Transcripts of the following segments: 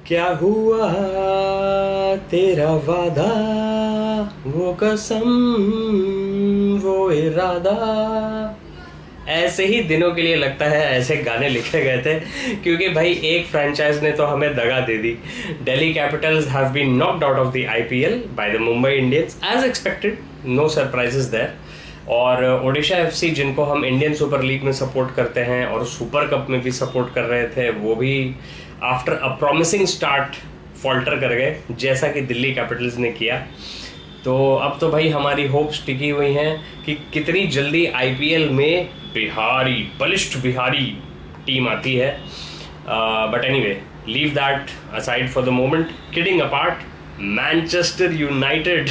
क्या हुआ तेरा वादा, वो कसम, वो इरादा। ऐसे ही दिनों के लिए लगता है ऐसे गाने लिखे गए थे, क्योंकि भाई एक फ्रेंचाइज ने तो हमें दगा दे दी। Delhi Capitals have been knocked out of the IPL by the Mumbai Indians as expected, no surprises there. और ओडिशा एफसी, जिनको हम इंडियन सुपर लीग में सपोर्ट करते हैं और सुपर कप में भी सपोर्ट कर रहे थे, वो भी after a promising start falter कर गए, जैसा कि दिल्ली कैपिटल्स ने किया। तो अब तो भाई हमारी होप्स टिकी हुई हैं कि कितनी जल्दी आईपीएल में बिहारी, बलिष्ठ बिहारी टीम आती है। But anyway, leave that aside for the moment, kidding apart, Manchester United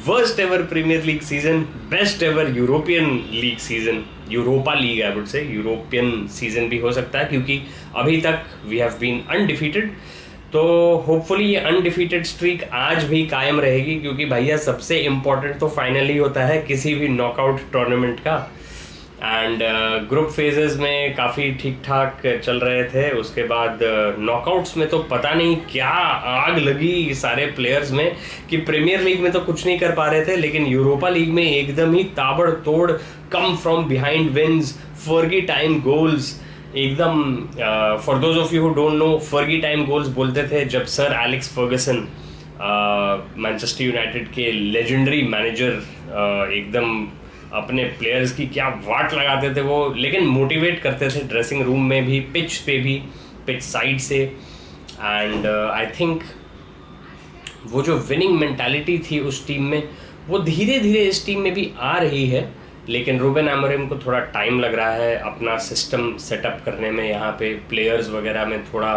worst ever Premier League season, best ever European League season, Europa League I would say, European season भी हो सकता है क्योंकि अभी तक वी हैव बीन अनडिफीटेड। तो hopefully ये undefeated streak आज भी कायम रहेगी, क्योंकि भैया सबसे इम्पोर्टेंट तो फाइनल ही होता है किसी भी नॉकआउट टूर्नामेंट का। एंड ग्रुप फेजेस में काफ़ी ठीक ठाक चल रहे थे, उसके बाद नॉकआउट्स में तो पता नहीं क्या आग लगी सारे प्लेयर्स में कि प्रीमियर लीग में तो कुछ नहीं कर पा रहे थे, लेकिन यूरोपा लीग में एकदम ही ताबड़तोड़ come from behind wins, Fergie time goals, एकदम। For those of you who don't know, Fergie time goals बोलते थे जब sir Alex Ferguson, Manchester United के लेजेंडरी मैनेजर, एकदम अपने प्लेयर्स की क्या वाट लगाते थे वो, लेकिन मोटिवेट करते थे ड्रेसिंग रूम में भी, पिच पे भी, पिच साइड से। एंड आई थिंक वो जो विनिंग मेंटालिटी थी उस टीम में, वो धीरे धीरे इस टीम में भी आ रही है, लेकिन रूबेन अमोरिम को थोड़ा टाइम लग रहा है अपना सिस्टम सेटअप करने में। यहाँ पे प्लेयर्स वगैरह में थोड़ा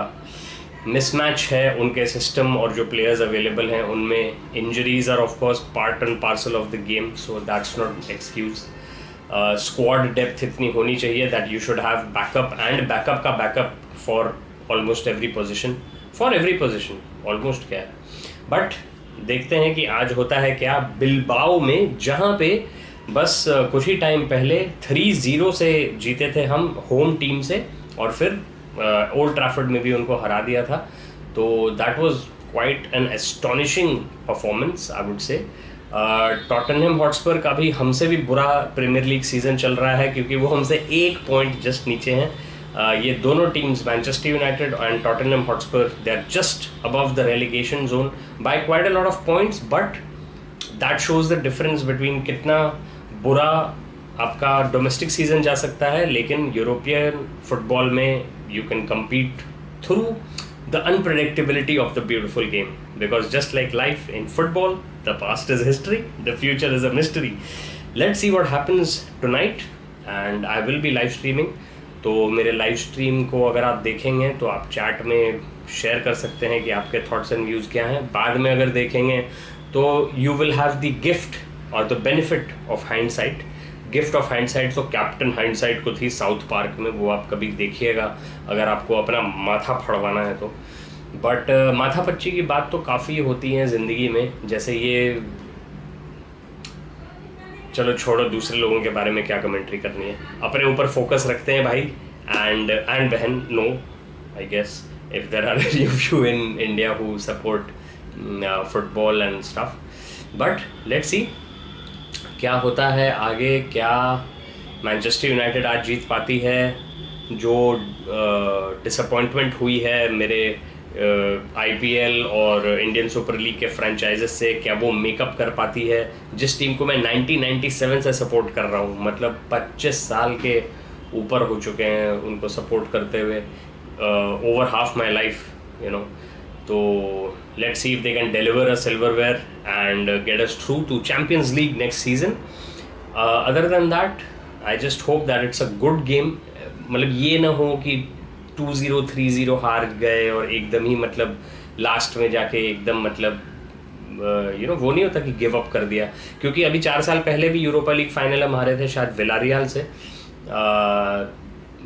मिसमैच है, उनके सिस्टम और जो प्लेयर्स अवेलेबल हैं उनमें। Injuries are of course part and parcel of the game, so that's not excuse. Squad depth इतनी होनी चाहिए that you should have backup, and backup का backup for almost every position, for every position almost क्या है। But देखते हैं कि आज होता है क्या बिलबाओ में, जहाँ पे बस कुछ ही टाइम पहले 3-0 से जीते थे हम होम टीम से, और फिर ओल्ड ट्रैफर्ड में भी उनको हरा दिया था। तो that was quite an astonishing performance I would से। टॉटनहम हॉटस्पर का भी हमसे भी बुरा प्रीमियर लीग सीजन चल रहा है, क्योंकि वो हमसे 1 पॉइंट जस्ट नीचे हैं। ये दोनों teams, Manchester United and Tottenham Hotspur, they are just above the relegation zone by quite a lot of points. But that shows the difference between कितना बुरा आपका डोमेस्टिक सीजन जा सकता है, लेकिन यूरोपियन फुटबॉल में you can compete through the unpredictability of the beautiful game, because just like life in football, the past is history, the future is a mystery. Let's see what happens tonight, and I will be live streaming. तो मेरे live stream को अगर आप देखेंगे तो आप chat में share कर सकते हैं कि आपके थॉट्स एंड व्यूज़ क्या हैं। बाद में अगर देखेंगे तो you will have the gift और the benefit of hindsight. Gift of hindsight तो कैप्टन हाइंडसाइट को थी साउथ पार्क में, वो आप कभी देखिएगा अगर आपको अपना माथा फड़वाना है तो। बट माथापच्ची की बात तो काफ़ी होती है ज़िंदगी में, जैसे ये, चलो छोड़ो दूसरे लोगों के बारे में क्या कमेंट्री करनी है, अपने ऊपर फोकस रखते हैं भाई। एंड बहन, no I guess if there are any of you in India who support football and stuff, but let's see क्या होता है आगे। क्या मैनचेस्टर यूनाइटेड आज जीत पाती है? जो डिसअपॉइंटमेंट हुई है मेरे आईपीएल और इंडियन सुपर लीग के फ्रेंचाइजेस से, क्या वो मेकअप कर पाती है? जिस टीम को मैं 1997 से सपोर्ट कर रहा हूँ, मतलब 25 साल के ऊपर हो चुके हैं उनको सपोर्ट करते हुए, over half my life, you know. तो let's see if they can deliver a silverware and get us through to Champions League next season. Other than that, I just hope that it's a good game. मतलब ये ना हो कि 2-0 3-0 हार गए और एकदम ही मतलब लास्ट में जाके एकदम मतलब यू नो वो नहीं होता कि गिव अप कर दिया, क्योंकि अभी 4 साल पहले भी यूरोपा लीग फाइनल हम हारे थे शायद विलारियल से।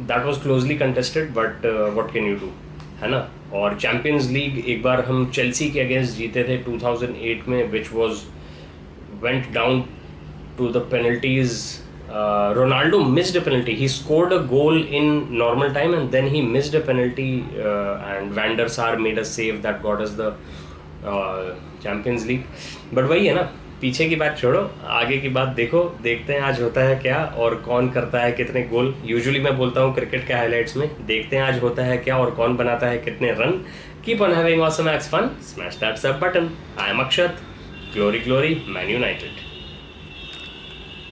That was closely contested, but what can you do, है ना। और चैम्पियंस लीग एक बार हम चेल्सी के अगेंस्ट जीते थे 2008 में, which was went down to the penalties Ronaldo missed a penalty. He scored a goal in normal time and then he missed a penalty, and Van der Sar made a save that got us the Champions League. But वही है ना, पीछे की बात छोड़ो, आगे की बात देखो, देखते हैं आज होता है क्या और कौन करता है कितने गोल. यूजुअली मैं बोलता हूँ क्रिकेट के हाइलाइट्स में, देखते हैं आज होता है क्या और कौन बनाता है कितने run. Keep on having awesome acts fun. Smash that sub button. I am Akshat. Glory, glory, Man United.